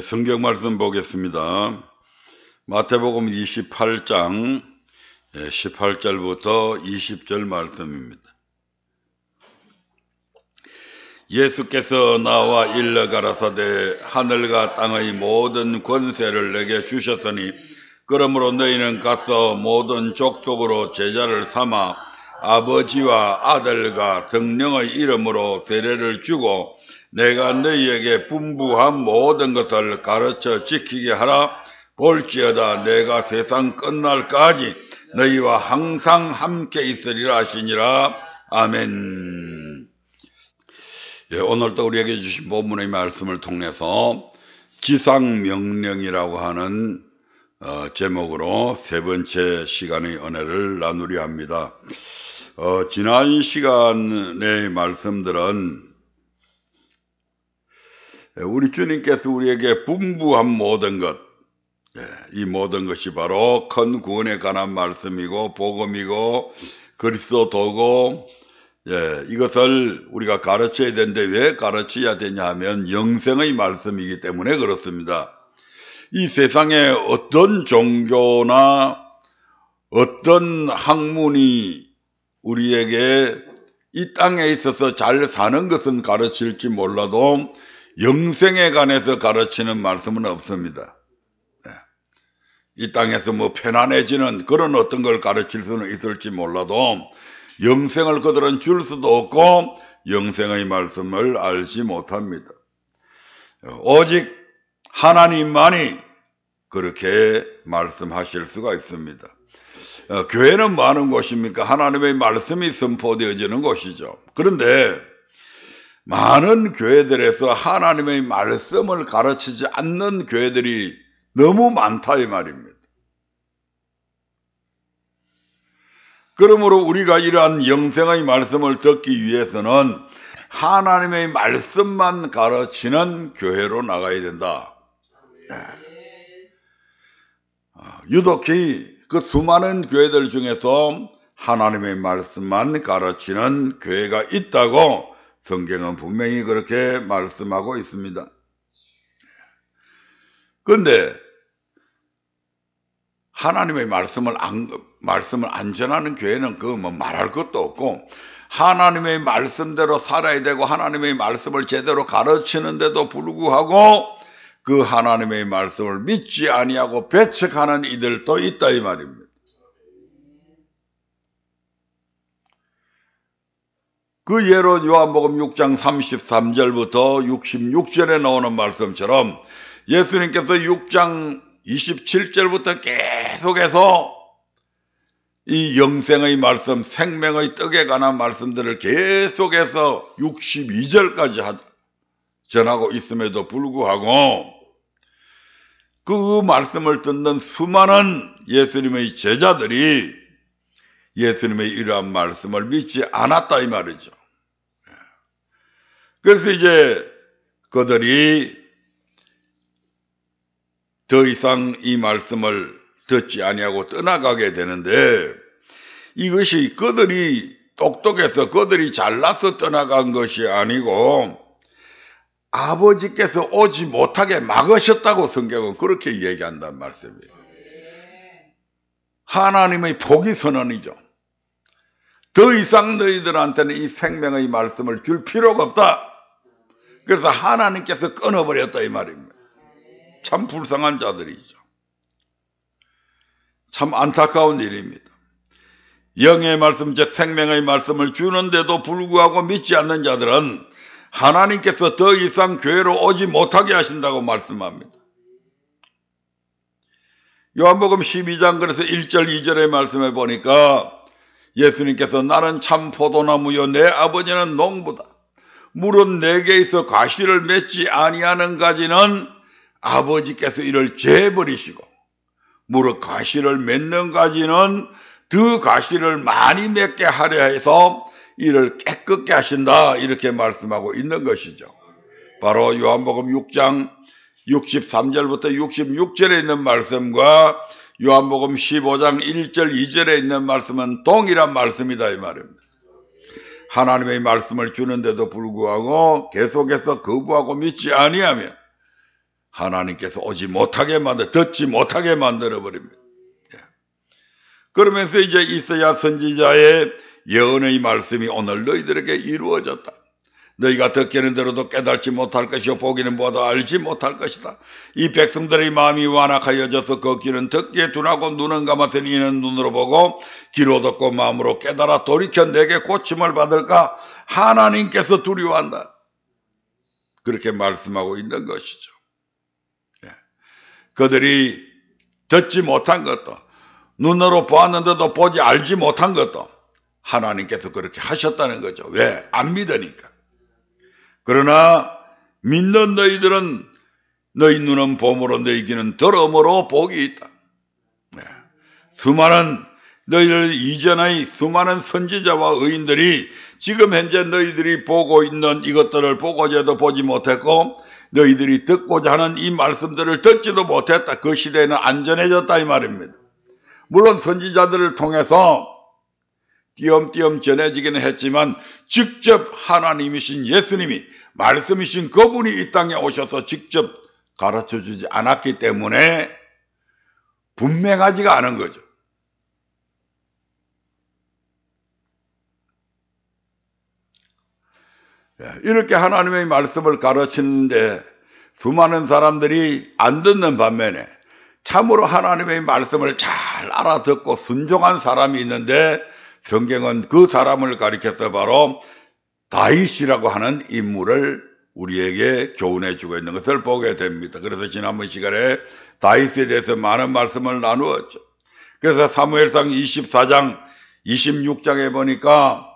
성경 말씀 보겠습니다. 마태복음 28장 18절부터 20절 말씀입니다. 예수께서 나와 일러 가라사대 하늘과 땅의 모든 권세를 내게 주셨으니 그러므로 너희는 가서 모든 족속으로 제자를 삼아 아버지와 아들과 성령의 이름으로 세례를 주고 내가 너희에게 분부한 모든 것을 가르쳐 지키게 하라. 볼지어다 내가 세상 끝날까지 너희와 항상 함께 있으리라 하시니라. 아멘. 오늘도 우리에게 주신 본문의 말씀을 통해서 지상명령이라고 하는 제목으로 세 번째 시간의 은혜를 나누려 합니다. 지난 시간의 말씀들은 우리 주님께서 우리에게 분부한 모든 것, 이 모든 것이 바로 큰 구원에 관한 말씀이고 복음이고 그리스도도고, 이것을 우리가 가르쳐야 되는데 왜 가르쳐야 되냐 하면 영생의 말씀이기 때문에 그렇습니다. 이 세상에 어떤 종교나 어떤 학문이 우리에게 이 땅에 있어서 잘 사는 것은 가르칠지 몰라도 영생에 관해서 가르치는 말씀은 없습니다. 이 땅에서 편안해지는 그런 어떤 걸 가르칠 수는 있을지 몰라도 영생을 그들은 줄 수도 없고 영생의 말씀을 알지 못합니다. 오직 하나님만이 그렇게 말씀하실 수가 있습니다. 교회는 뭐 하는 곳입니까? 하나님의 말씀이 선포되어지는 곳이죠. 그런데 많은 교회들에서 하나님의 말씀을 가르치지 않는 교회들이 너무 많다 이 말입니다. 그러므로 우리가 이러한 영생의 말씀을 듣기 위해서는 하나님의 말씀만 가르치는 교회로 나가야 된다. 유독히 그 수많은 교회들 중에서 하나님의 말씀만 가르치는 교회가 있다고 성경은 분명히 그렇게 말씀하고 있습니다. 그런데 하나님의 말씀을 안 전하는 교회는 말할 것도 없고, 하나님의 말씀대로 살아야 되고 하나님의 말씀을 제대로 가르치는데도 불구하고 그 하나님의 말씀을 믿지 아니하고 배척하는 이들도 있다 이 말입니다. 그 예로 요한복음 6장 33절부터 66절에 나오는 말씀처럼 예수님께서 6장 27절부터 계속해서 이 영생의 말씀, 생명의 떡에 관한 말씀들을 계속해서 62절까지 전하고 있음에도 불구하고 그 말씀을 듣는 수많은 예수님의 제자들이 예수님의 이러한 말씀을 믿지 않았다 이 말이죠. 그래서 이제 그들이 더 이상 이 말씀을 듣지 아니하고 떠나가게 되는데, 이것이 그들이 똑똑해서 그들이 잘나서 떠나간 것이 아니고 아버지께서 오지 못하게 막으셨다고 성경은 그렇게 얘기한다는 말씀이에요. 하나님의 복이 선언이죠. 더 이상 너희들한테는 이 생명의 말씀을 줄 필요가 없다. 그래서 하나님께서 끊어버렸다 이 말입니다. 참 불쌍한 자들이죠. 참 안타까운 일입니다. 영의 말씀, 즉 생명의 말씀을 주는데도 불구하고 믿지 않는 자들은 하나님께서 더 이상 교회로 오지 못하게 하신다고 말씀합니다. 요한복음 12장 그래서 1절 2절의 말씀에 보니까 예수님께서 나는 참 포도나무요 내 아버지는 농부다. 물은 내게 있어 가시를 맺지 아니하는 가지는 아버지께서 이를 재버리시고 무릇 가시를 맺는 가지는 그 가시를 많이 맺게 하려 해서 이를 깨끗게 하신다, 이렇게 말씀하고 있는 것이죠. 바로 요한복음 6장 63절부터 66절에 있는 말씀과 요한복음 15장 1절 2절에 있는 말씀은 동일한 말씀이다 이 말입니다. 하나님의 말씀을 주는데도 불구하고 계속해서 거부하고 믿지 아니하며 하나님께서 오지 못하게 듣지 못하게 만들어 버립니다. 그러면서 이제 이사야 선지자의 예언의 말씀이 오늘 너희들에게 이루어졌다. 너희가 듣기는 들어도 깨달지 못할 것이요 보기는 보아도 알지 못할 것이다. 이 백성들의 마음이 완악하여져서 걷기는 듣기에 둔하고 눈은 감았으니 이는 눈으로 보고 귀로 듣고 마음으로 깨달아 돌이켜 내게 고침을 받을까 하나님께서 두려워한다. 그렇게 말씀하고 있는 것이죠. 그들이 듣지 못한 것도 눈으로 보았는데도 보지 알지 못한 것도 하나님께서 그렇게 하셨다는 거죠. 왜? 안 믿으니까. 그러나 믿는 너희들은 너희 눈은 봄으로 너희 귀는 들음으로 복이 있다. 수많은 너희들 이전의 수많은 선지자와 의인들이 지금 현재 너희들이 보고 있는 이것들을 보고자도 보지 못했고 너희들이 듣고자 하는 이 말씀들을 듣지도 못했다. 그 시대에는 안전해졌다 이 말입니다. 물론 선지자들을 통해서 띄엄띄엄 전해지기는 했지만 직접 하나님이신 예수님이 말씀이신 그분이 이 땅에 오셔서 직접 가르쳐주지 않았기 때문에 분명하지가 않은 거죠. 이렇게 하나님의 말씀을 가르치는데 수많은 사람들이 안 듣는 반면에 참으로 하나님의 말씀을 잘 알아듣고 순종한 사람이 있는데 성경은 그 사람을 가리켜서 바로 다윗이라고 하는 인물을 우리에게 교훈해 주고 있는 것을 보게 됩니다. 그래서 지난번 시간에 다윗에 대해서 많은 말씀을 나누었죠. 그래서 사무엘상 24장 26장에 보니까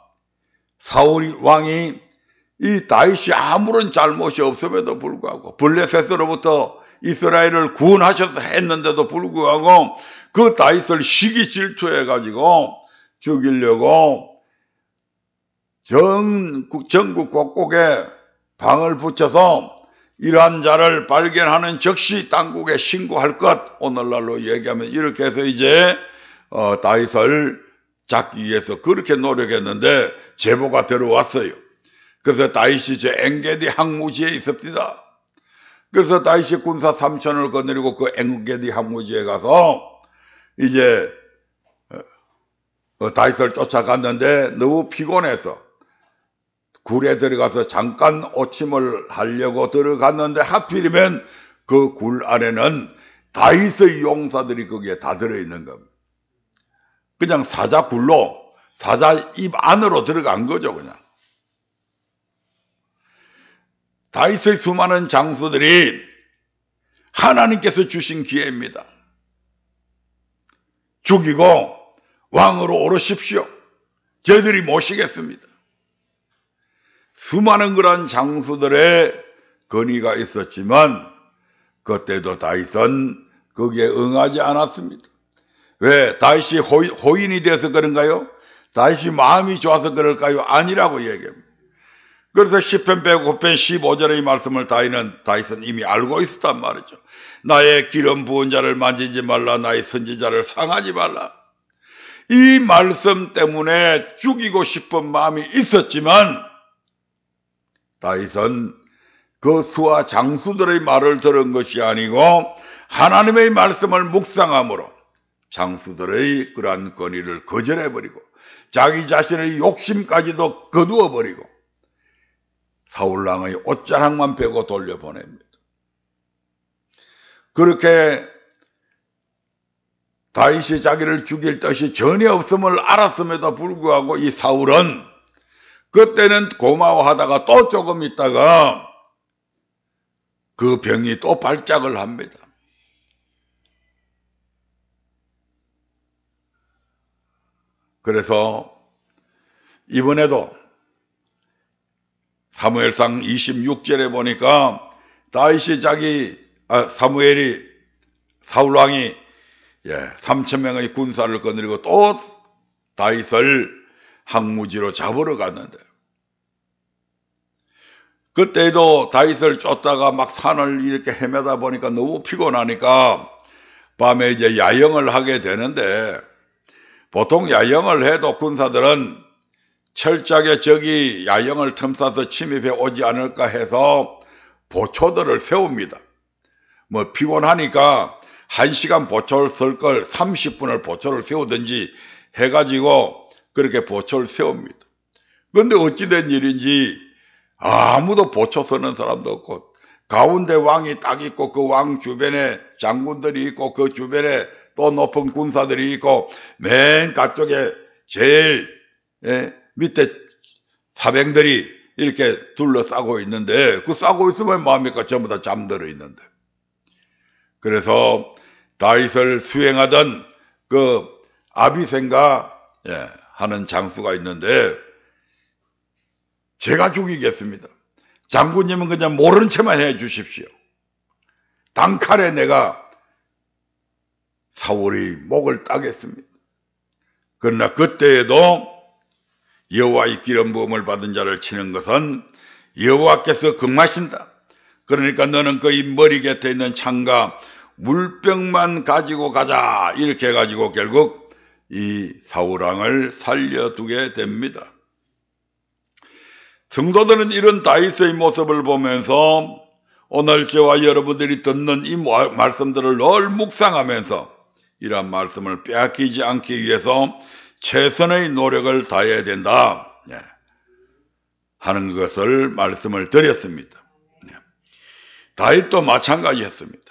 사울 왕이 이 다윗이 아무런 잘못이 없음에도 불구하고 블레셋으로부터 이스라엘을 구원하셔서 했는데도 불구하고 그 다윗을 시기 질투해 가지고 죽이려고 전국 곳곳에 방을 붙여서 이러한 자를 발견하는 즉시 당국에 신고할 것, 오늘날로 얘기하면 이렇게 해서 이제 다윗을 잡기 위해서 그렇게 노력했는데 제보가 들어왔어요. 그래서 다윗이 저 엔게디 항무지에 있습니다. 그래서 다윗이 군사 3,000을 거느리고 그 엔게디 항무지에 가서 이제 다윗을 쫓아갔는데 너무 피곤해서 굴에 들어가서 잠깐 오침을 하려고 들어갔는데 하필이면 그 굴 안에는 다윗의 용사들이 거기에 다 들어있는 겁니다. 그냥 사자 굴로 사자 입 안으로 들어간 거죠. 그냥 다윗의 수많은 장수들이 하나님께서 주신 기회입니다. 죽이고 왕으로 오르십시오. 저희들이 모시겠습니다. 수많은 그런 장수들의 건의가 있었지만 그때도 다윗은 거기에 응하지 않았습니다. 왜? 다윗이 호인이 돼서 그런가요? 다윗이 마음이 좋아서 그럴까요? 아니라고 얘기합니다. 그래서 시편 105편 15절의 말씀을 다윗은 이미 알고 있었단 말이죠. 나의 기름 부은 자를 만지지 말라, 나의 선지자를 상하지 말라. 이 말씀 때문에 죽이고 싶은 마음이 있었지만 다윗은 그 수하 장수들의 말을 들은 것이 아니고 하나님의 말씀을 묵상함으로 장수들의 그러한 권위를 거절해버리고 자기 자신의 욕심까지도 거두어버리고 사울왕의 옷자락만 빼고 돌려보냅니다. 그렇게 다윗이 자기를 죽일 뜻이 전혀 없음을 알았음에도 불구하고 이 사울은 그때는 고마워하다가 또 조금 있다가 그 병이 또 발작을 합니다. 그래서 이번에도 사무엘상 26절에 보니까 다윗이 사울왕이 3,000명의 군사를 거느리고 또 다윗을 항무지로 잡으러 갔는데 그때도 다윗을 쫓다가 막 산을 이렇게 헤매다 보니까 너무 피곤하니까 밤에 이제 야영을 하게 되는데 보통 야영을 해도 군사들은 철저하게 저기 야영을 틈타서 침입해 오지 않을까 해서 보초들을 세웁니다. 뭐 피곤하니까 1시간 보초를 쓸 걸 30분을 보초를 세우든지 해가지고 그렇게 보초를 세웁니다. 그런데 어찌된 일인지 아무도 보초 서는 사람도 없고, 가운데 왕이 딱 있고 그 왕 주변에 장군들이 있고 그 주변에 또 높은 군사들이 있고 맨 가쪽에 제일 밑에 사병들이 이렇게 둘러싸고 있는데, 그 싸고 있으면 뭐합니까? 전부 다 잠들어 있는데. 그래서 다윗을 수행하던 그 아비생가 하는 장수가 있는데, 제가 죽이겠습니다. 장군님은 그냥 모른 척만 해 주십시오. 단칼에 내가 사울의 목을 따겠습니다. 그러나 그때에도 여호와의 기름 부음을 받은 자를 치는 것은 여호와께서 금하신다. 그러니까 너는 그 머리 곁에 있는 창과 물병만 가지고 가자, 이렇게 해가지고 결국 이 사울왕을 살려두게 됩니다. 성도들은 이런 다윗의 모습을 보면서 오늘 저와 여러분들이 듣는 이 말씀들을 늘 묵상하면서 이러한 말씀을 빼앗기지 않기 위해서 최선의 노력을 다해야 된다 하는 것을 말씀을 드렸습니다. 다윗도 마찬가지였습니다.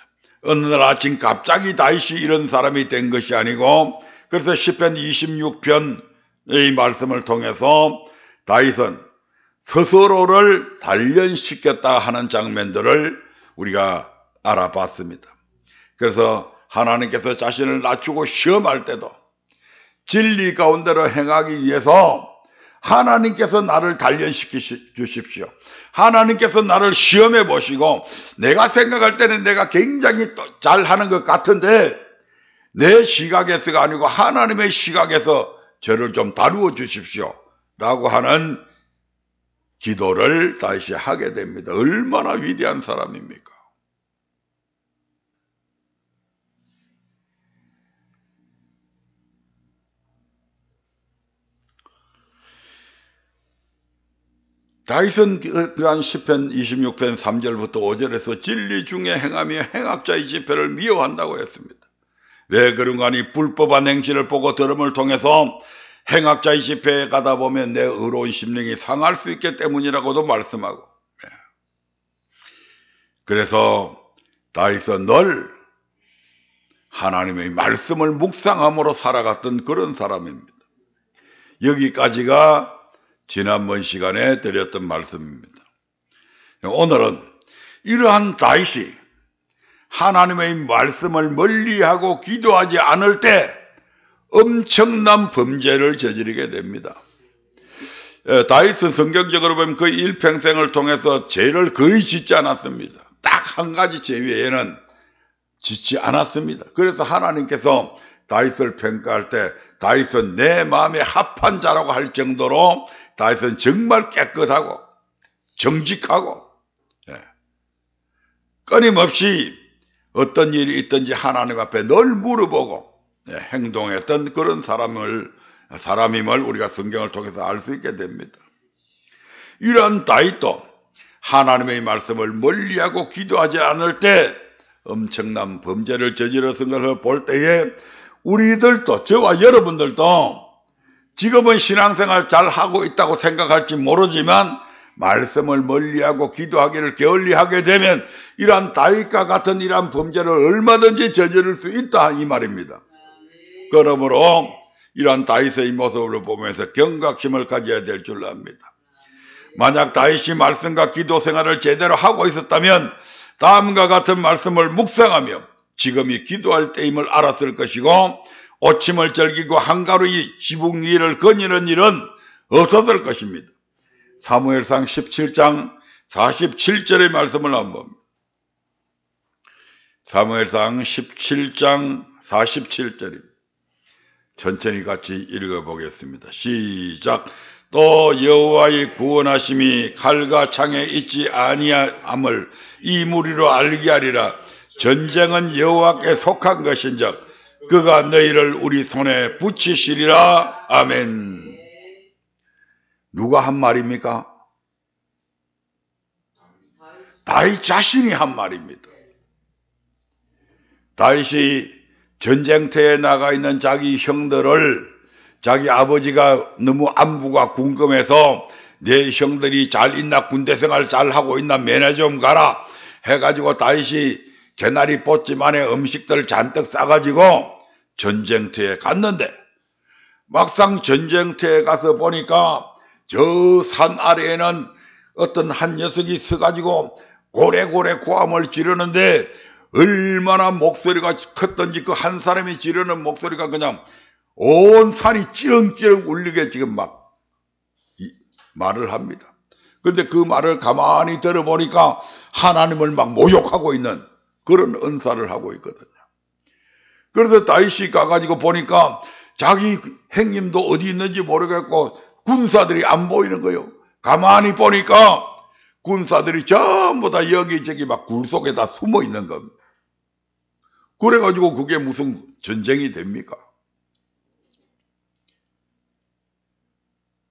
어느 날 아침 갑자기 다윗이 이런 사람이 된 것이 아니고, 그래서 시편 26편의 말씀을 통해서 다윗은 스스로를 단련시켰다 하는 장면들을 우리가 알아봤습니다. 그래서 하나님께서 자신을 낮추고 시험할 때도 진리 가운데로 행하기 위해서 하나님께서 나를 단련시켜 주십시오. 하나님께서 나를 시험해 보시고, 내가 생각할 때는 내가 굉장히 잘하는 것 같은데 내 시각에서가 아니고 하나님의 시각에서 저를 좀 다루어 주십시오 라고 하는 기도를 다시 하게 됩니다. 얼마나 위대한 사람입니까? 다윗은 그한 시편 26편 3절부터 5절에서 진리 중에 행하며 행악자의 집회를 미워한다고 했습니다. 왜 그런가 하니 불법한 행실을 보고 들음을 통해서 행악자의 집회에 가다 보면 내 의로운 심령이 상할 수 있기 때문이라고도 말씀하고, 그래서 다윗은 늘 하나님의 말씀을 묵상함으로 살아갔던 그런 사람입니다. 여기까지가 지난번 시간에 드렸던 말씀입니다. 오늘은 이러한 다윗이 하나님의 말씀을 멀리하고 기도하지 않을 때 엄청난 범죄를 저지르게 됩니다. 다윗은 성경적으로 보면 그 일평생을 통해서 죄를 거의 짓지 않았습니다. 딱 한 가지 죄 외에는 짓지 않았습니다. 그래서 하나님께서 다윗을 평가할 때 다윗은 내 마음에 합한 자라고 할 정도로 다윗은 정말 깨끗하고 정직하고 끊임없이 어떤 일이 있든지 하나님 앞에 늘 물어보고 행동했던 그런 사람임을 우리가 성경을 통해서 알 수 있게 됩니다. 이러한 다윗도 하나님의 말씀을 멀리하고 기도하지 않을 때 엄청난 범죄를 저질렀은 것을 볼 때에 우리들도, 저와 여러분들도 지금은 신앙생활 잘 하고 있다고 생각할지 모르지만 말씀을 멀리하고 기도하기를 게을리하게 되면 이러한 다윗과 같은 이러한 범죄를 얼마든지 저지를 수 있다, 이 말입니다. 그러므로 이러한 다윗의 모습을 보면서 경각심을 가져야 될 줄 압니다. 만약 다윗이 말씀과 기도 생활을 제대로 하고 있었다면 다음과 같은 말씀을 묵상하며 지금이 기도할 때임을 알았을 것이고, 오침을 즐기고 한가로이 지붕 위를 거니는 일은 없었을 것입니다. 사무엘상 17장 47절의 말씀을 한번 봅니다. 사무엘상 17장 47절입니다. 천천히 같이 읽어보겠습니다. 시작. 또 여호와의 구원하심이 칼과 창에 있지 아니함을 이 무리로 알게 하리라. 전쟁은 여호와께 속한 것인즉 그가 너희를 우리 손에 붙이시리라. 아멘. 누가 한 말입니까? 다윗 자신이 한 말입니다. 다윗이 전쟁터에 나가 있는 자기 형들을 자기 아버지가 너무 안부가 궁금해서 내 형들이 잘 있나, 군대 생활 잘 하고 있나 면회 좀 가라 해가지고 다윗이 개나리 봇짐 안에 음식들 잔뜩 싸가지고 전쟁터에 갔는데, 막상 전쟁터에 가서 보니까 저 산 아래에는 어떤 한 녀석이 서가지고 고래고래 고함을 지르는데, 얼마나 목소리가 컸던지 그 한 사람이 지르는 목소리가 그냥 온 산이 찌렁찌렁 울리게 지금 막 말을 합니다. 그런데 그 말을 가만히 들어보니까 하나님을 막 모욕하고 있는 그런 은사를 하고 있거든요. 그래서 다윗이 가가지고 보니까 자기 형님도 어디 있는지 모르겠고 군사들이 안 보이는 거예요. 가만히 보니까 군사들이 전부 다 여기저기 막 굴 속에 다 숨어 있는 겁니다. 그래가지고 그게 무슨 전쟁이 됩니까?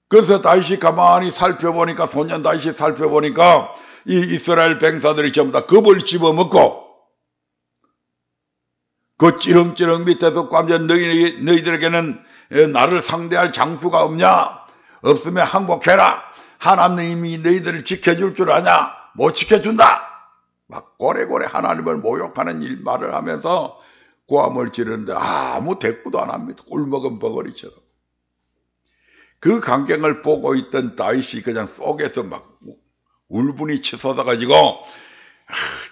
그래서 다윗이 가만히 살펴보니까, 소년 다윗이 살펴보니까 이 이스라엘 병사들이 전부 다 겁을 집어먹고 그 찌렁찌렁 밑에서 꽈면 너희들에게는 나를 상대할 장수가 없냐? 없으면 항복해라. 하나님이 너희들을 지켜줄 줄 아냐? 못 지켜준다. 막 고래고래 하나님을 모욕하는 말을 하면서 고함을 지르는데 아무 대꾸도 안 합니다. 꿀먹은 버거리처럼. 그 광경을 보고 있던 다윗이 그냥 속에서 막 울분이 치솟아가지고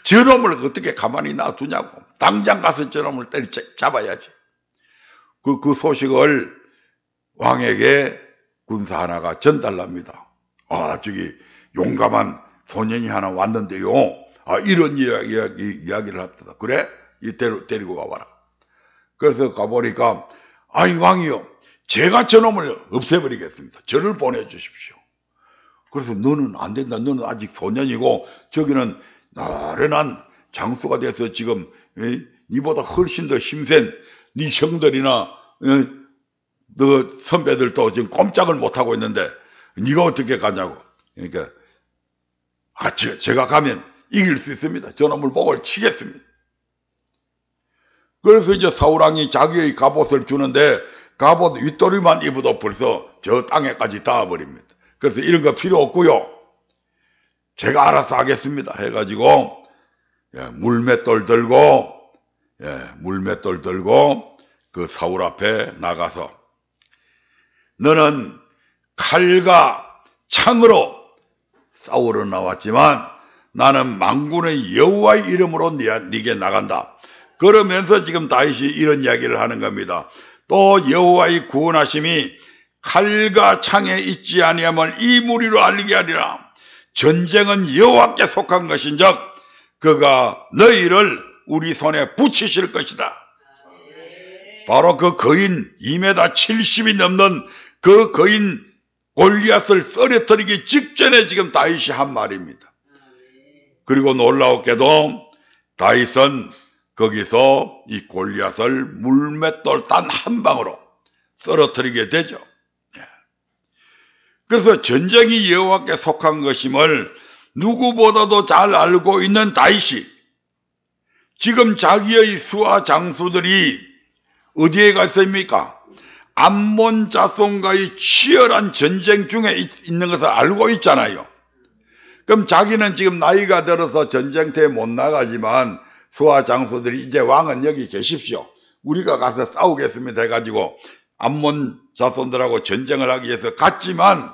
저놈을 어떻게 가만히 놔두냐고, 당장 가서 저놈을 때려 잡아야지. 그 소식을 왕에게 군사 하나가 전달합니다. 저기 용감한 소년이 하나 왔는데요, 이런 이야기를 합니다. 그래? 데리고 가봐라. 그래서 가보니까, 왕이요, 제가 저놈을 없애버리겠습니다. 저를 보내주십시오. 그래서 너는 안 된다. 너는 아직 소년이고 저기는 나른한 장수가 돼서 지금 니보다 훨씬 더 힘센 니 형들이나 너 선배들도 지금 꼼짝을 못하고 있는데 니가 어떻게 가냐고. 그러니까 제가 가면 이길 수 있습니다. 저놈을 목을 치겠습니다. 그래서 이제 사울왕이 자기의 갑옷을 주는데 갑옷 윗도리만 입어도 벌써 저 땅에까지 닿아버립니다. 그래서 이런 거 필요 없고요, 제가 알아서 하겠습니다 해가지고 물맷돌 들고 그 사울 앞에 나가서 너는 칼과 창으로 싸우러 나왔지만 나는 만군의 여호와의 이름으로 네게 나간다. 그러면서 지금 다윗이 이런 이야기를 하는 겁니다. 또 여호와의 구원하심이 칼과 창에 있지 아니하면 이 무리로 알리게 하리라. 전쟁은 여호와께 속한 것인즉 그가 너희를 우리 손에 붙이실 것이다. 바로 그 거인 2m 70이 넘는 그 거인 골리앗을 쓰러뜨리기 직전에 지금 다윗이 한 말입니다. 그리고 놀라웠게도 다윗은 거기서 이 골리앗을 물맷돌 단 한 방으로 쓰러뜨리게 되죠. 그래서 전쟁이 여호와께 속한 것임을 누구보다도 잘 알고 있는 다윗이 지금 자기의 수하 장수들이 어디에 갔습니까? 암몬 자손과의 치열한 전쟁 중에 있는 것을 알고 있잖아요. 그럼 자기는 지금 나이가 들어서 전쟁터에 못 나가지만 수하 장수들이 이제 왕은 여기 계십시오, 우리가 가서 싸우겠습니다 해가지고 암몬 자손들하고 전쟁을 하기 위해서 갔지만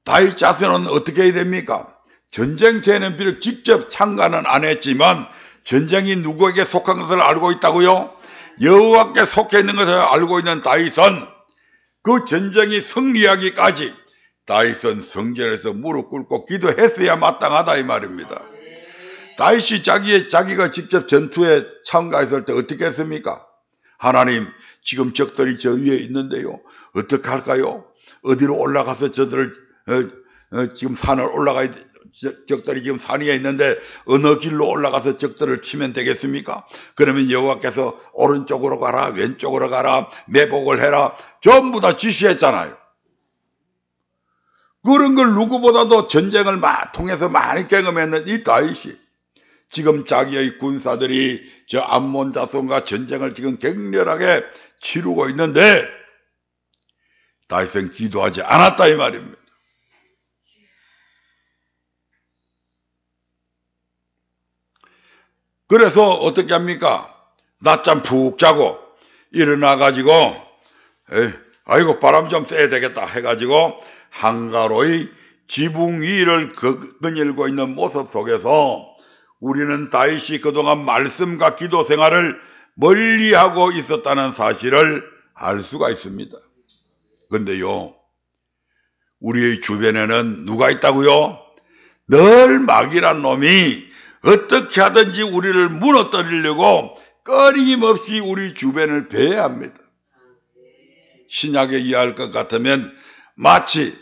다윗 자손은 어떻게 해야 됩니까? 전쟁터에는 비록 직접 참가는 안 했지만 전쟁이 누구에게 속한 것을 알고 있다고요? 여호와께 속해 있는 것을 알고 있는 다윗은 그 전쟁이 승리하기까지 다윗은 성전에서 무릎 꿇고 기도했어야 마땅하다 이 말입니다. 다윗이 자기가 직접 전투에 참가했을 때 어떻게 했습니까? 하나님, 지금 적들이 저 위에 있는데요, 어떻게 할까요? 어디로 올라가서 저들을 지금 산을 올라가야 적들이 지금 산 위에 있는데 어느 길로 올라가서 적들을 치면 되겠습니까? 그러면 여호와께서 오른쪽으로 가라, 왼쪽으로 가라, 매복을 해라, 전부 다 지시했잖아요. 그런 걸 누구보다도 전쟁을 통해서 많이 경험했는 이 다윗이 지금 자기의 군사들이 저 암몬 자손과 전쟁을 지금 격렬하게 치르고 있는데 다윗은 기도하지 않았다 이 말입니다. 그래서 어떻게 합니까? 낮잠 푹 자고 일어나가지고 아이고 바람 좀 쐬야 되겠다 해가지고 한가로이 지붕 위를 거닐고 있는 모습 속에서 우리는 다윗이 그동안 말씀과 기도 생활을 멀리하고 있었다는 사실을 알 수가 있습니다. 그런데요, 우리의 주변에는 누가 있다고요? 늘 마귀란 놈이 어떻게 하든지 우리를 무너뜨리려고 끊임없이 우리 주변을 배회합니다. 신약에 이해할 것 같으면 마치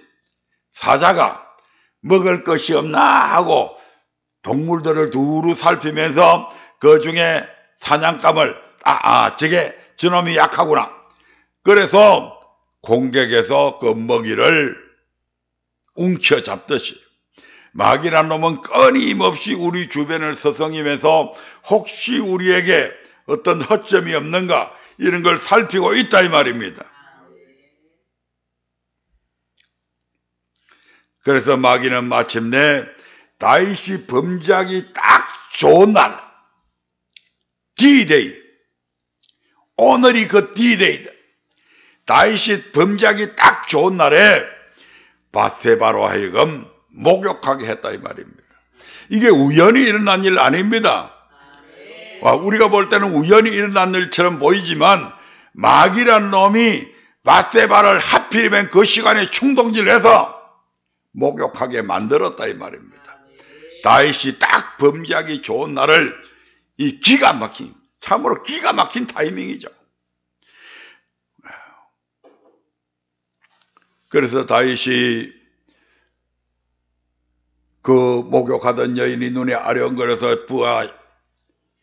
사자가 먹을 것이 없나 하고 동물들을 두루 살피면서 그 중에 사냥감을 저게 저놈이 약하구나. 그래서 공격해서 그 먹이를 움켜잡듯이 마귀란 놈은 끊임없이 우리 주변을 서성이면서 혹시 우리에게 어떤 허점이 없는가 이런 걸 살피고 있다 이 말입니다. 그래서 마귀는 마침내 다윗이 범죄하기 딱 좋은 날, D-Day, 오늘이 그 D-Day다. 다윗이 범죄하기 딱 좋은 날에 밧세바로 하여금 목욕하게 했다 이 말입니다. 이게 우연히 일어난 일 아닙니다. 우리가 볼 때는 우연히 일어난 일처럼 보이지만 마귀란 놈이 밧세바를 하필이면 그 시간에 충동질해서 목욕하게 만들었다 이 말입니다. 다윗이 딱 범죄하기 좋은 날을 이 기가 막힌, 참으로 기가 막힌 타이밍이죠. 그래서 다윗이 그 목욕하던 여인이 눈에 아령거려서 부하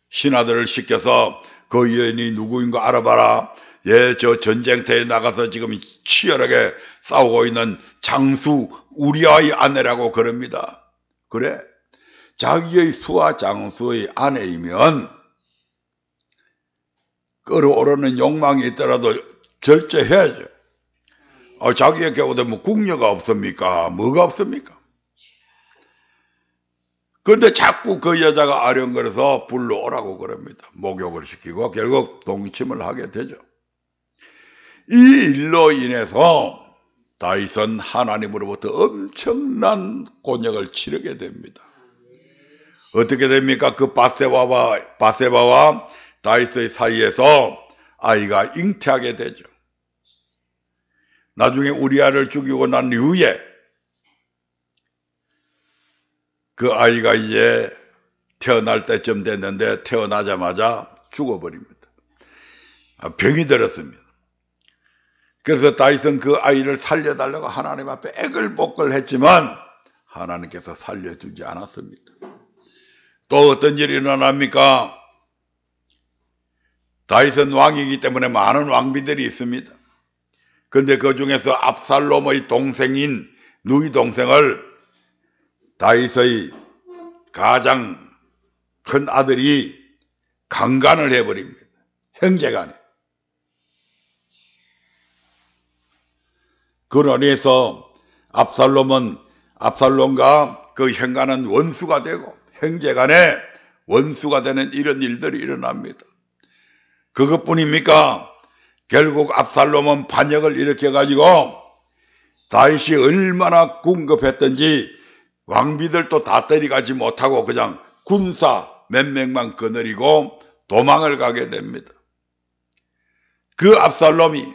신하들을 시켜서 그 여인이 누구인가 알아봐라. 저 전쟁터에 나가서 지금 치열하게 싸우고 있는 장수 우리아의 아내라고 그럽니다. 그래? 자기의 수하 장수의 아내이면 끌어오르는 욕망이 있더라도 절제해야죠. 자기의 경우도 뭐 궁녀가 없습니까? 뭐가 없습니까? 그런데 자꾸 그 여자가 아령거려서 불러오라고 그럽니다. 목욕을 시키고 결국 동침을 하게 되죠. 이 일로 인해서 다윗은 하나님으로부터 엄청난 곤욕을 치르게 됩니다. 어떻게 됩니까? 그 밧세바와 다윗의 사이에서 아이가 잉태하게 되죠. 나중에 우리아를 죽이고 난 이후에 그 아이가 이제 태어날 때쯤 됐는데 태어나자마자 죽어버립니다. 병이 들었습니다. 그래서 다윗은 그 아이를 살려달라고 하나님 앞에 애걸복걸 했지만 하나님께서 살려주지 않았습니다. 또 어떤 일이 일어납니까? 다윗은 왕이기 때문에 많은 왕비들이 있습니다. 그런데 그 중에서 압살롬의 동생인 누이 동생을 다윗의 가장 큰 아들이 강간을 해버립니다. 형제간에. 그러니서 압살롬과 그 형간은 원수가 되고 형제간에 원수가 되는 이런 일들이 일어납니다. 그것뿐입니까? 결국 압살롬은 반역을 일으켜가지고 다윗이 얼마나 궁급했던지 왕비들도 다 때려가지 못하고 그냥 군사 몇 명만 거느리고 도망을 가게 됩니다. 그 압살롬이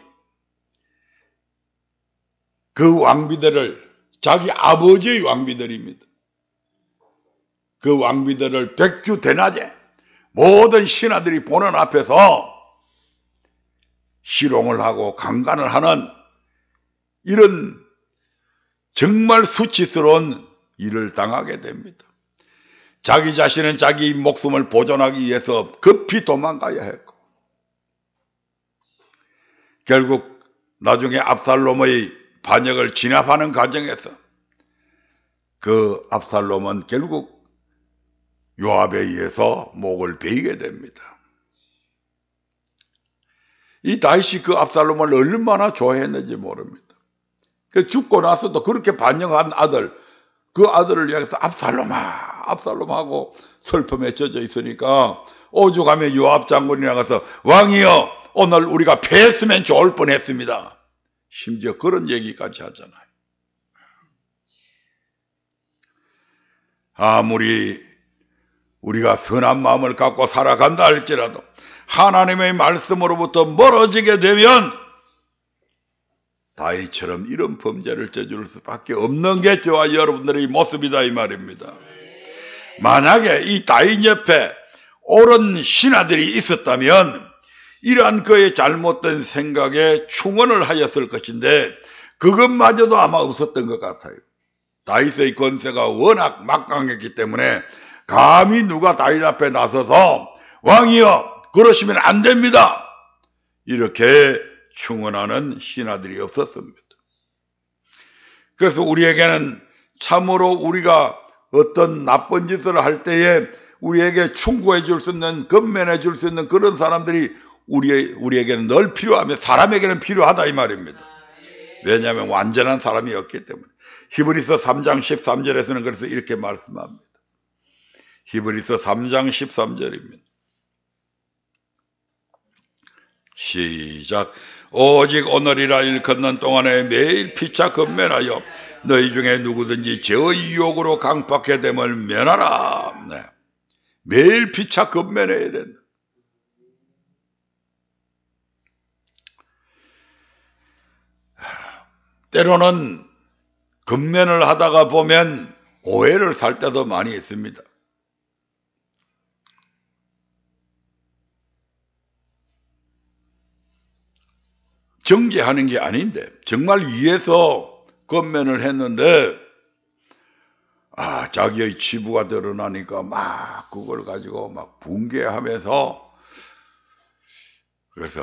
그 왕비들을 자기 아버지의 왕비들입니다. 그 왕비들을 백주대낮에 모든 신하들이 보는 앞에서 희롱을 하고 강간을 하는 이런 정말 수치스러운 일을 당하게 됩니다. 자기 자신은 자기 목숨을 보존하기 위해서 급히 도망가야 했고 결국 나중에 압살롬의 반역을 진압하는 과정에서 그 압살롬은 결국 요압에 의해서 목을 베이게 됩니다. 이 다윗이 그 압살롬을 얼마나 좋아했는지 모릅니다. 그 죽고 나서도 그렇게 반영한 아들, 그 아들을 향해서 압살롬아, 압살롬하고 슬픔에 젖어 있으니까 오죽하면 요압 장군이 나가서 왕이여, 오늘 우리가 패했으면 좋을 뻔했습니다. 심지어 그런 얘기까지 하잖아요. 아무리 우리가 선한 마음을 갖고 살아간다 할지라도 하나님의 말씀으로부터 멀어지게 되면 다윗처럼 이런 범죄를 저지를 수밖에 없는 게 저와 여러분들의 모습이다 이 말입니다. 만약에 이 다윗 옆에 옳은 신하들이 있었다면 이러한 그의 잘못된 생각에 충원을 하였을 것인데 그것마저도 아마 없었던 것 같아요. 다윗의 권세가 워낙 막강했기 때문에 감히 누가 다윗 앞에 나서서 왕이여 그러시면 안 됩니다 이렇게 충원하는 신하들이 없었습니다. 그래서 우리에게는 참으로 우리가 어떤 나쁜 짓을 할 때에 우리에게 충고해 줄 수 있는, 건면해 줄 수 있는 그런 사람들이 우리에게는 늘 필요하며 사람에게는 필요하다 이 말입니다. 왜냐하면 완전한 사람이 없기 때문에. 히브리서 3장 13절에서는 그래서 이렇게 말씀합니다. 히브리서 3장 13절입니다. 시작. 오직 오늘이라 일컫는 동안에 매일 피차 건면하여 너희 중에 누구든지 저의 유혹으로 강팍해 됨을 면하라. 네. 매일 피차 건면해야 된다. 때로는 건면을 하다가 보면 오해를 살 때도 많이 있습니다. 정죄하는 게 아닌데 정말 위해서 건면을 했는데 자기의 치부가 드러나니까 막 그걸 가지고 막 붕괴하면서 그래서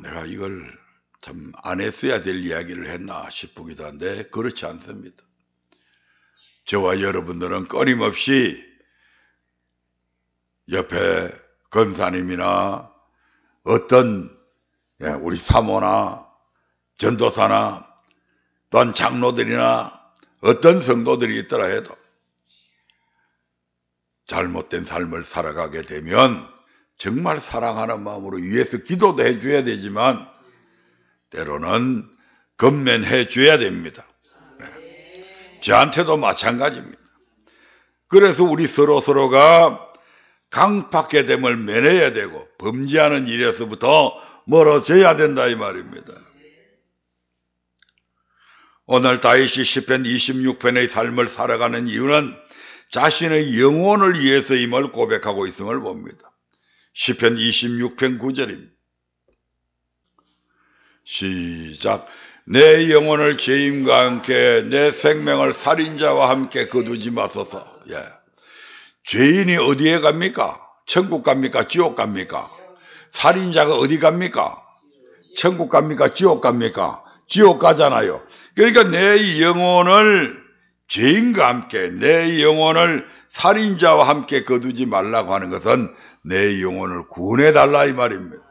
내가 이걸 참 안 했어야 될 이야기를 했나 싶기도 한데 그렇지 않습니다. 저와 여러분들은 끊임없이 옆에 권사님이나 어떤 우리 사모나 전도사나 또한 장로들이나 어떤 성도들이 있더라 해도 잘못된 삶을 살아가게 되면 정말 사랑하는 마음으로 위해서 기도도 해줘야 되지만 때로는 건면해 줘야 됩니다. 저한테도 마찬가지입니다. 그래서 우리 서로가 강팍해 됨을 면해야 되고 범죄하는 일에서부터 멀어져야 된다 이 말입니다. 오늘 다윗이 시편 26편의 삶을 살아가는 이유는 자신의 영혼을 위해서임을 고백하고 있음을 봅니다. 시편 26편 9절입니다. 시작. 내 영혼을 죄인과 함께 내 생명을 살인자와 함께 거두지 마소서. 죄인이 어디에 갑니까? 천국 갑니까? 지옥 갑니까? 살인자가 어디 갑니까? 천국 갑니까? 지옥 갑니까? 지옥 가잖아요. 그러니까 내 영혼을 죄인과 함께 내 영혼을 살인자와 함께 거두지 말라고 하는 것은 내 영혼을 구원해달라 이 말입니다.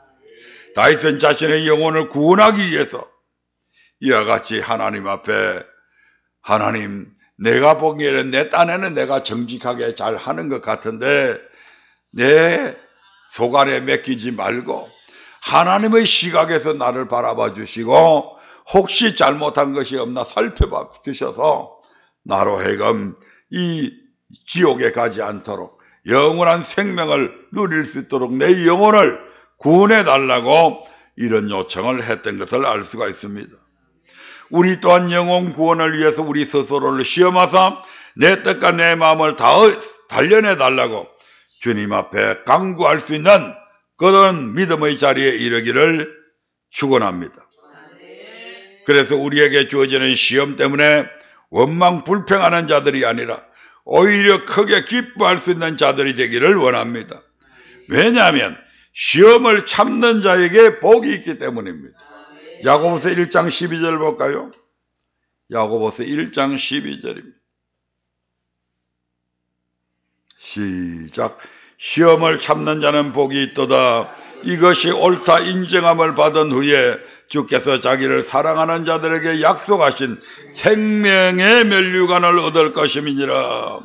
다윗은 자신의 영혼을 구원하기 위해서 이와 같이 하나님 앞에 하나님 내가 보기에는 내 딴에는 내가 정직하게 잘 하는 것 같은데 내 속안에 맡기지 말고 하나님의 시각에서 나를 바라봐 주시고 혹시 잘못한 것이 없나 살펴봐 주셔서 나로 하여금 이 지옥에 가지 않도록 영원한 생명을 누릴 수 있도록 내 영혼을 구원해 달라고 이런 요청을 했던 것을 알 수가 있습니다. 우리 또한 영혼 구원을 위해서 우리 스스로를 시험하사 내 뜻과 내 마음을 다 단련해 달라고 주님 앞에 간구할 수 있는 그런 믿음의 자리에 이르기를 축원합니다. 그래서 우리에게 주어지는 시험 때문에 원망 불평하는 자들이 아니라 오히려 크게 기뻐할 수 있는 자들이 되기를 원합니다. 왜냐하면 시험을 참는 자에게 복이 있기 때문입니다. 야고보서 1장 12절 볼까요? 야고보서 1장 12절입니다. 시작. 시험을 참는 자는 복이 있도다. 이것이 옳다 인정함을 받은 후에 주께서 자기를 사랑하는 자들에게 약속하신 생명의 면류관을 얻을 것임이니라.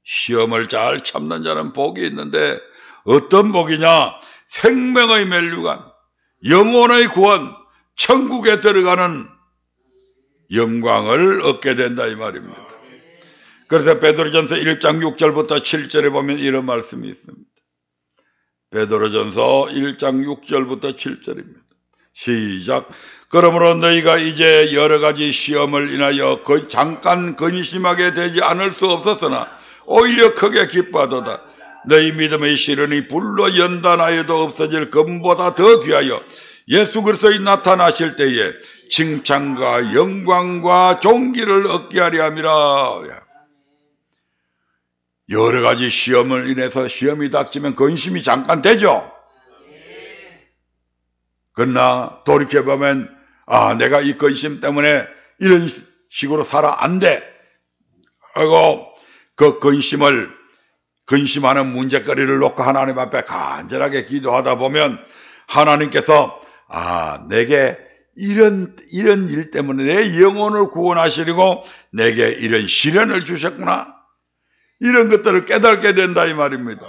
시험을 잘 참는 자는 복이 있는데 어떤 복이냐? 생명의 면류관, 영혼의 구원, 천국에 들어가는 영광을 얻게 된다 이 말입니다. 그래서 베드로전서 1장 6절부터 7절에 보면 이런 말씀이 있습니다. 베드로전서 1장 6절부터 7절입니다. 시작. 그러므로 너희가 이제 여러 가지 시험을 인하여 잠깐 근심하게 되지 않을 수 없었으나 오히려 크게 기뻐하도다. 너희 믿음의 시련이 불로 연단하여도 없어질 금보다 더 귀하여 예수 그리스도의 나타나실 때에 칭찬과 영광과 존귀를 얻게 하려 함이라. 여러 가지 시험을 인해서 시험이 닥치면 근심이 잠깐 되죠. 그러나 돌이켜보면 내가 이 근심 때문에 이런 식으로 살아 안 돼 하고 그 근심하는 문제거리를 놓고 하나님 앞에 간절하게 기도하다 보면 하나님께서 내게 이런 일 때문에 내 영혼을 구원하시려고 내게 이런 시련을 주셨구나, 이런 것들을 깨닫게 된다 이 말입니다.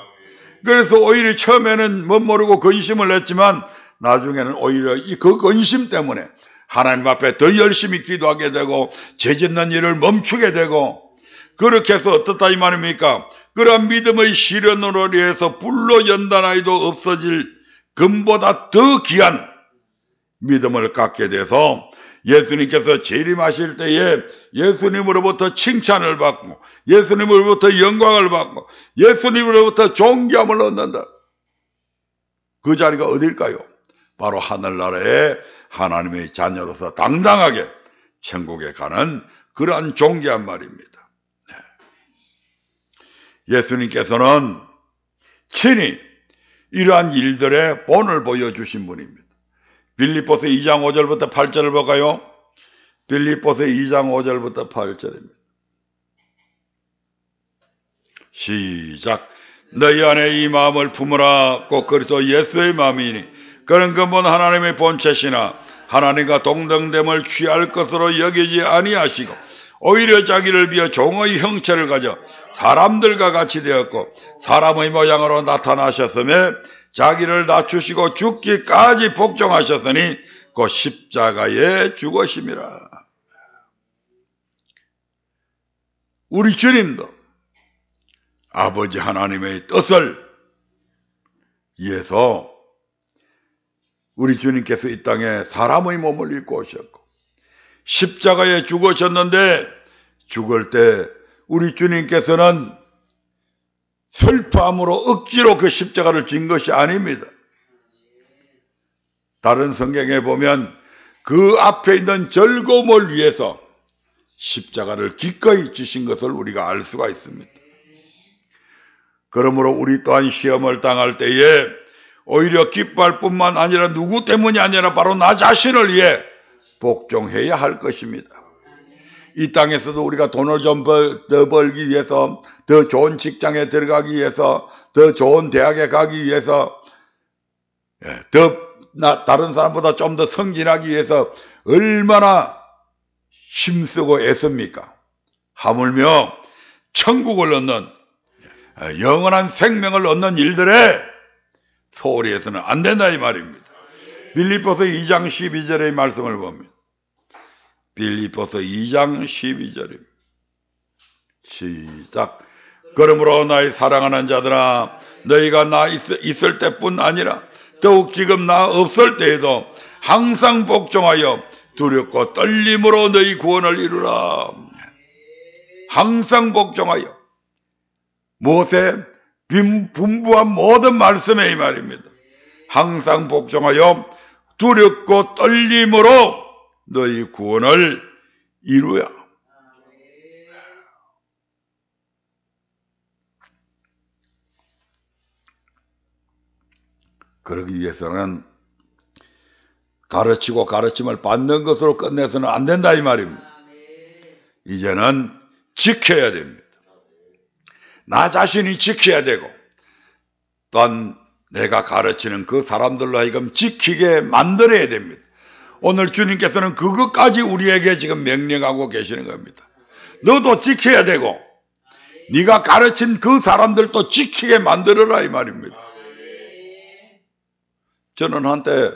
그래서 오히려 처음에는 못 모르고 근심을 했지만 나중에는 오히려 그 근심 때문에 하나님 앞에 더 열심히 기도하게 되고 죄짓는 일을 멈추게 되고, 그렇게 해서 어떻다 이 말입니까? 그러한 믿음의 시련으로 인해서 불로 연단하여도 없어질 금보다 더 귀한 믿음을 갖게 돼서 예수님께서 재림하실 때에 예수님으로부터 칭찬을 받고 예수님으로부터 영광을 받고 예수님으로부터 존귀함을 얻는다. 그 자리가 어딜까요? 바로 하늘나라에 하나님의 자녀로서 당당하게 천국에 가는 그러한 존귀한 말입니다. 예수님께서는 친히 이러한 일들의 본을 보여주신 분입니다. 빌립보서 2장 5절부터 8절을 볼까요? 빌립보서 2장 5절부터 8절입니다. 시작. 너희 안에 이 마음을 품으라. 꼭 그리스도 예수의 마음이니 그는 근본 하나님의 본체시나 하나님과 동등됨을 취할 것으로 여기지 아니하시고 오히려 자기를 비어 종의 형체를 가져 사람들과 같이 되었고 사람의 모양으로 나타나셨으며 자기를 낮추시고 죽기까지 복종하셨으니 그 십자가에 죽으심이라. 우리 주님도 아버지 하나님의 뜻을 위해서 우리 주님께서 이 땅에 사람의 몸을 입고 오셨고 십자가에 죽으셨는데 죽을 때 우리 주님께서는 슬퍼함으로 억지로 그 십자가를 진 것이 아닙니다. 다른 성경에 보면 그 앞에 있는 즐거움을 위해서 십자가를 기꺼이 지신 것을 우리가 알 수가 있습니다. 그러므로 우리 또한 시험을 당할 때에 오히려 기뻐할 뿐만 아니라 누구 때문이 아니라 바로 나 자신을 위해 복종해야 할 것입니다. 이 땅에서도 우리가 돈을 좀 더 벌기 위해서, 더 좋은 직장에 들어가기 위해서, 더 좋은 대학에 가기 위해서, 다른 사람보다 좀 더 성진하기 위해서 얼마나 힘쓰고 애씁니까? 하물며 천국을 얻는, 영원한 생명을 얻는 일들에 소홀히 해서는 안 된다 이 말입니다. 빌립보서 2장 12절의 말씀을 보면 빌립보서 2장 12절입니다. 시작. 그러므로 나의 사랑하는 자들아 너희가 나 있을 때뿐 아니라 더욱 지금 나 없을 때에도 항상 복종하여 두렵고 떨림으로 너희 구원을 이루라. 항상 복종하여 무엇에? 분부한 모든 말씀에 이 말입니다. 항상 복종하여 두렵고 떨림으로 너희 구원을 이루야. 그러기 위해서는 가르치고 가르침을 받는 것으로 끝내서는 안 된다 이 말입니다. 이제는 지켜야 됩니다. 나 자신이 지켜야 되고 또한 내가 가르치는 그 사람들로 하여금 지키게 만들어야 됩니다. 오늘 주님께서는 그것까지 우리에게 지금 명령하고 계시는 겁니다. 너도 지켜야 되고 네가 가르친 그 사람들도 지키게 만들어라 이 말입니다. 저는 한때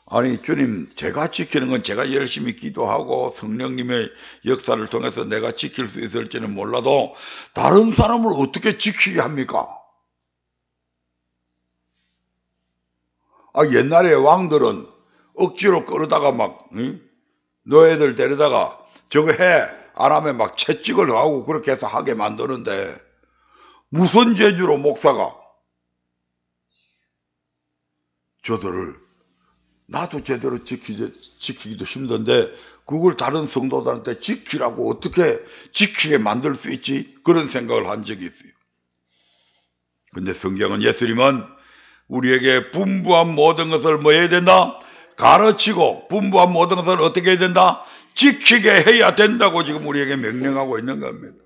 아니 주님 제가 지키는 건 제가 열심히 기도하고 성령님의 역사를 통해서 내가 지킬 수 있을지는 몰라도 다른 사람을 어떻게 지키게 합니까? 옛날에 왕들은 억지로 끌어다가 막 노예들 데려다가 저거 해 안 하면 막 채찍을 하고 그렇게 해서 하게 만드는데 무슨 재주로 목사가 저들을 나도 제대로 지키기도 힘든데 그걸 다른 성도들한테 지키라고 어떻게 지키게 만들 수 있지? 그런 생각을 한 적이 있어요. 근데 성경은 예수님은 우리에게 분부한 모든 것을 뭐 해야 된다? 가르치고 분부한 모든 것을 어떻게 해야 된다? 지키게 해야 된다고 지금 우리에게 명령하고 있는 겁니다.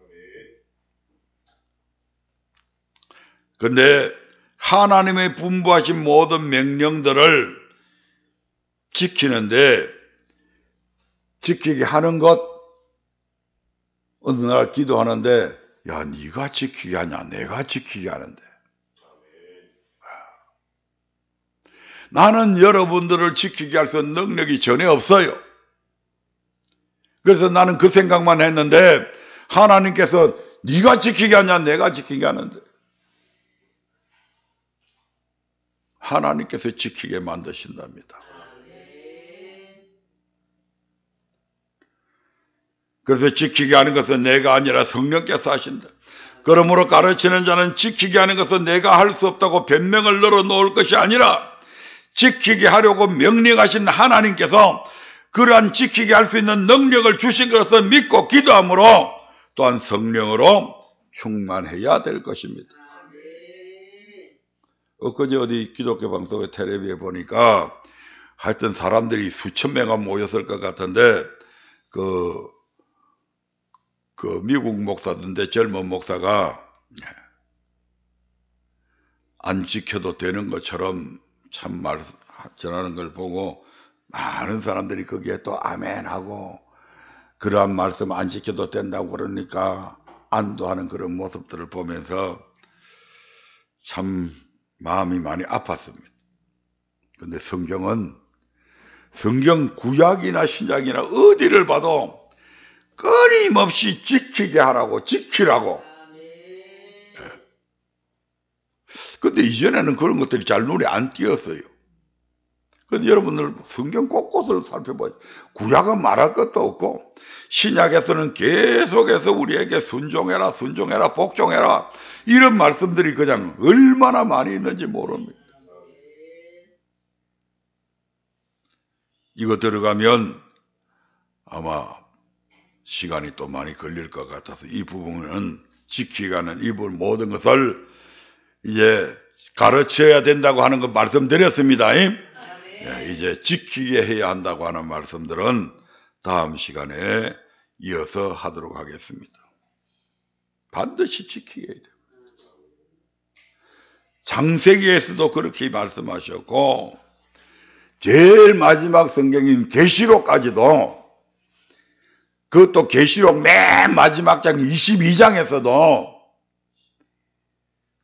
근데 하나님의 분부하신 모든 명령들을 지키는데 지키게 하는 것 어느 날 기도하는데 야 네가 지키게 하냐 내가 지키게 하는데 나는 여러분들을 지키게 할 수 있는 능력이 전혀 없어요. 그래서 나는 그 생각만 했는데 하나님께서 네가 지키게 하냐 내가 지키게 하는데 하나님께서 지키게 만드신답니다. 그래서 지키게 하는 것은 내가 아니라 성령께서 하신다. 그러므로 가르치는 자는 지키게 하는 것은 내가 할 수 없다고 변명을 늘어놓을 것이 아니라 지키게 하려고 명령하신 하나님께서 그러한 지키게 할 수 있는 능력을 주신 것을 믿고 기도함으로 또한 성령으로 충만해야 될 것입니다. 엊그제 어디 기독교 방송의 텔레비에 보니까 하여튼 사람들이 수천 명가 모였을 것 같은데 그 미국 목사인데 젊은 목사가 안 지켜도 되는 것처럼 참 말 전하는 걸 보고 많은 사람들이 거기에 또 아멘하고 그러한 말씀 안 지켜도 된다고 그러니까 안도하는 그런 모습들을 보면서 참 마음이 많이 아팠습니다. 근데 성경 구약이나 신약이나 어디를 봐도 끊임없이 지키게 하라고 지키라고. 근데 이전에는 그런 것들이 잘 눈에 안 띄었어요. 근데 여러분들 성경 곳곳을 살펴봐요. 구약은 말할 것도 없고 신약에서는 계속해서 우리에게 순종해라 복종해라 이런 말씀들이 그냥 얼마나 많이 있는지 모릅니다. 이거 들어가면 아마 시간이 또 많이 걸릴 것 같아서 이 부분은 지키가는 이 부분 모든 것을 이제 가르쳐야 된다고 하는 거 말씀드렸습니다. 이제 지키게 해야 한다고 하는 말씀들은 다음 시간에 이어서 하도록 하겠습니다. 반드시 지키게 해야 돼요. 창세기에서도 그렇게 말씀하셨고 제일 마지막 성경인 계시록까지도 그것도 계시록 맨 마지막 장 22장에서도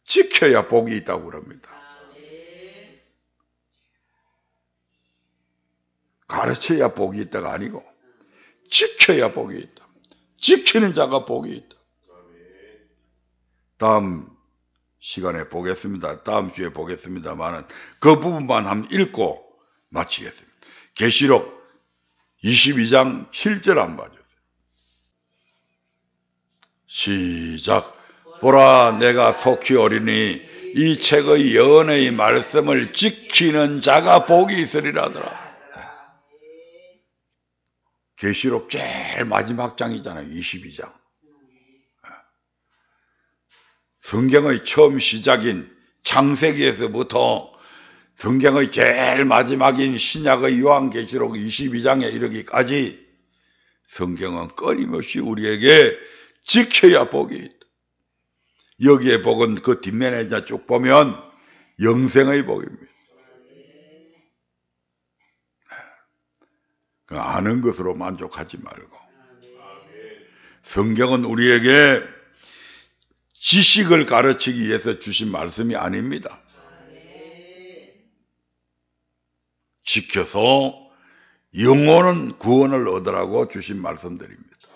지켜야 복이 있다고 그럽니다. 가르쳐야 복이 있다가 아니고 지켜야 복이 있다. 지키는 자가 복이 있다. 다음 시간에 보겠습니다. 다음 주에 보겠습니다만은 그 부분만 한번 읽고 마치겠습니다. 계시록 22장 7절 한번 봐주세요. 시작. 보라 내가 속히 오리니 이 책의 연의 말씀을 지키는 자가 복이 있으리라더라. 계시록 제일 마지막 장이잖아요. 22장. 성경의 처음 시작인 창세기에서부터 성경의 제일 마지막인 신약의 요한계시록 22장에 이르기까지 성경은 끊임없이 우리에게 지켜야 복이 있다. 여기에 복은 그 뒷면에 쭉 보면 영생의 복입니다. 아는 것으로 만족하지 말고 성경은 우리에게 지식을 가르치기 위해서 주신 말씀이 아닙니다. 지켜서 영원한 구원을 얻으라고 주신 말씀들입니다.